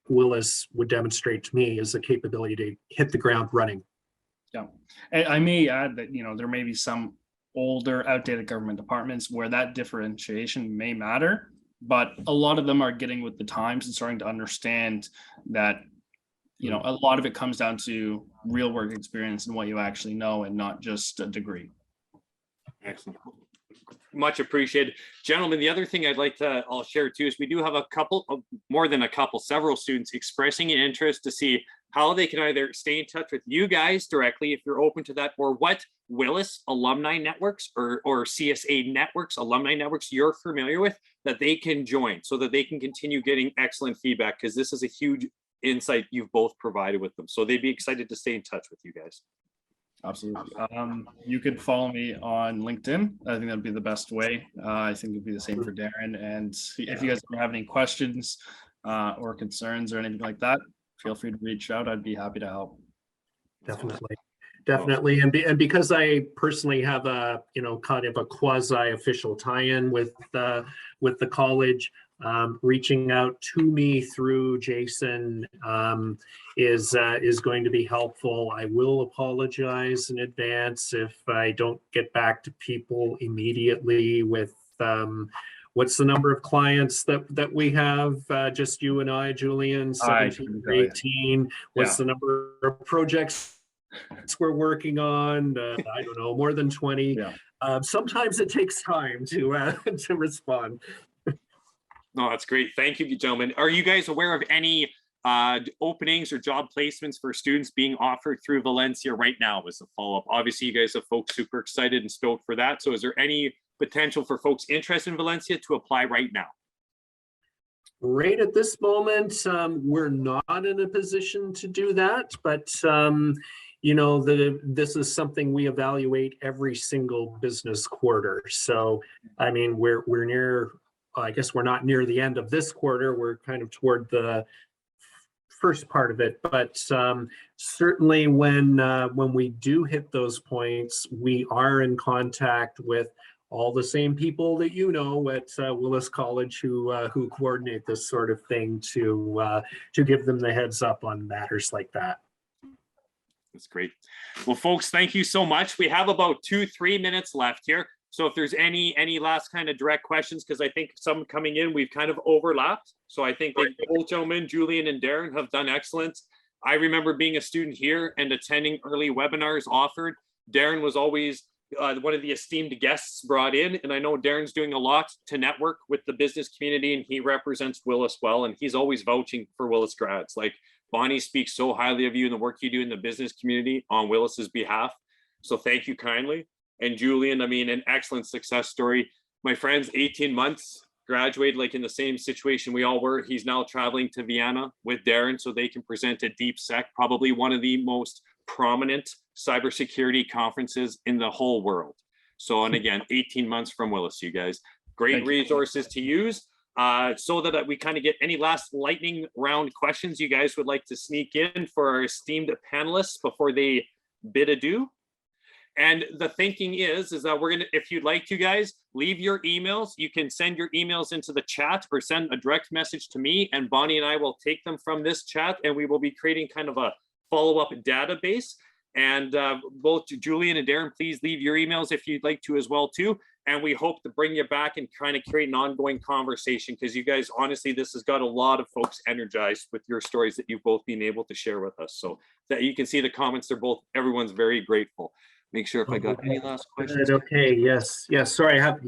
Willis would demonstrate to me is the capability to hit the ground running. Yeah, and I may add that there may be some older, outdated government departments where that differentiation may matter, but a lot of them are getting with the times and starting to understand that a lot of it comes down to real work experience and what you actually know, and not just a degree. Excellent. Much appreciated. Gentlemen, the other thing I'll share too, is we do have several students expressing an interest to see how they can either stay in touch with you guys directly, if you're open to that, or what Willis alumni networks or CSA networks, alumni networks you're familiar with, that they can join so that they can continue getting excellent feedback, because this is a huge insight you've both provided with them. So they'd be excited to stay in touch with you guys. Absolutely. You could follow me on LinkedIn. I think that'd be the best way. I think it'd be the same for Darren. And if you guys have any questions or concerns or anything like that, feel free to reach out. I'd be happy to help. Definitely. And because I personally have a, kind of a quasi-official tie-in with the college, reaching out to me through Jason is going to be helpful. I will apologize in advance if I don't get back to people immediately with what's the number of clients that we have? Just you and I, Julian, 17 or 18. What's the number of projects we're working on? I don't know, more than 20. Sometimes it takes time to respond. No, that's great. Thank you, gentlemen. Are you guys aware of any openings or job placements for students being offered through Valencia right now as a follow-up? Obviously, you guys have folks super excited and stoked for that. So is there any potential for folks interested in Valencia to apply right now? Right at this moment, we're not in a position to do that, but this is something we evaluate every single business quarter. So, I mean, we're near, I guess we're not near the end of this quarter. We're kind of toward the first part of it, but certainly when we do hit those points, we are in contact with all the same people that at Willis College who coordinate this sort of thing to give them the heads up on matters like that. That's great. Well, folks, thank you so much. We have about 2-3 minutes left here. So if there's any last kind of direct questions, because I think some coming in, we've kind of overlapped. So I think that both gentlemen, Julian and Darren, have done excellent. I remember being a student here and attending early webinars offered. Darren was always one of the esteemed guests brought in. And I know Darren's doing a lot to network with the business community, and he represents Willis well. And he's always vouching for Willis grads. Like, Bonnie speaks so highly of you and the work you do in the business community on Willis's behalf. So thank you kindly. And Julian, I mean, an excellent success story. My friend's 18 months, graduated like in the same situation we all were. He's now traveling to Vienna with Darren so they can present at DeepSec, probably one of the most prominent cybersecurity conferences in the whole world. So, and again, 18 months from Willis, you guys. Great resources to use. So that we kind of get any last lightning round questions you guys would like to sneak in for our esteemed panelists before they bid adieu. And the thinking is that we're going to, if you'd like to, guys, leave your emails. You can send your emails into the chat or send a direct message to me, and Bonnie and I will take them from this chat, and we will be creating kind of a follow-up database. And both Julian and Darren, please leave your emails if you'd like to as well too. And we hope to bring you back and kind of create an ongoing conversation, because you guys, honestly, this has got a lot of folks energized with your stories that you've both been able to share with us. So that you can see the comments, everyone's very grateful. Make sure if I got any last questions. Okay, yes. Sorry, I have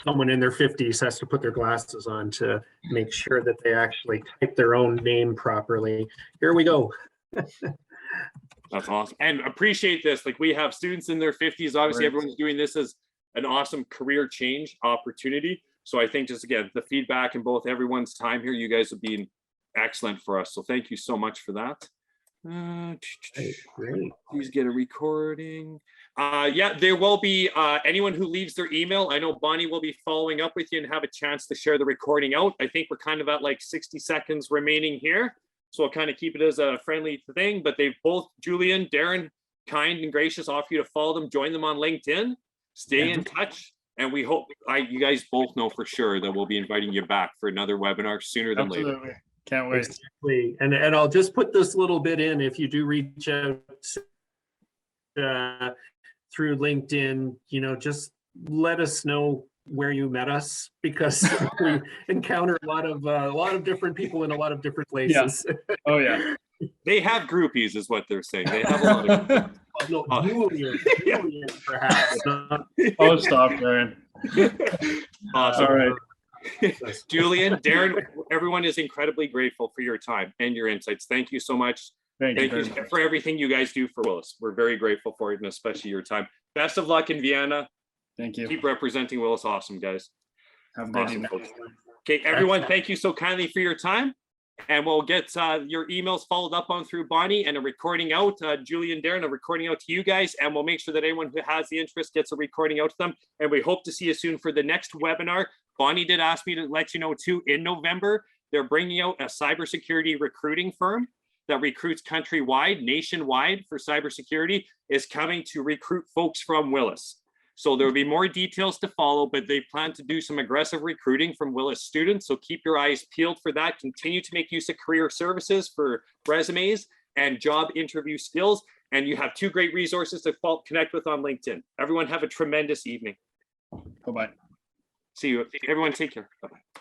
someone in their 50s has to put their glasses on to make sure that they actually type their own name properly. Here we go. That's awesome. And appreciate this. Like, we have students in their 50s. Obviously, everyone's doing this as an awesome career change opportunity. So I think just, again, the feedback and both everyone's time here, you guys have been excellent for us. So thank you so much for that. Great. Please get a recording. Yeah, there will be anyone who leaves their email. I know Bonnie will be following up with you and have a chance to share the recording out. I think we're kind of at like 60 seconds remaining here. So I'll kind of keep it as a friendly thing, but they've both, Julian, Darren, kind and gracious, offer you to follow them, join them on LinkedIn, stay in touch. And we hope you guys both know for sure that we'll be inviting you back for another webinar sooner than later. Can't wait. Exactly. And I'll just put this little bit in. If you do reach out through LinkedIn, just let us know where you met us, because we encounter a lot of different people in a lot of different places. Yeah. Oh yeah. They have groupies, is what they're saying. They have a lot of Julian, perhaps. Oh, stop, Darren. Awesome. All right. Julian, Darren, everyone is incredibly grateful for your time and your insights. Thank you so much. Thank you for everything you guys do for Willis. We're very grateful for it, and especially your time. Best of luck in Vienna. Thank you. Keep representing Willis. Awesome, guys. Have a good evening. Okay, everyone, thank you so kindly for your time. And we'll get your emails followed up on through Bonnie, and a recording out, Julie and Darren, a recording out to you guys. And we'll make sure that anyone who has the interest gets a recording out to them. And we hope to see you soon for the next webinar. Bonnie did ask me to let you know too, in November, they're bringing out a cybersecurity recruiting firm that recruits countrywide, nationwide for cybersecurity, is coming to recruit folks from Willis. So there'll be more details to follow, but they plan to do some aggressive recruiting from Willis students. So keep your eyes peeled for that. Continue to make use of career services for resumes and job interview skills. And you have 2 great resources to connect with on LinkedIn. Everyone have a tremendous evening. Bye-bye. See you. Everyone take care. Bye-bye.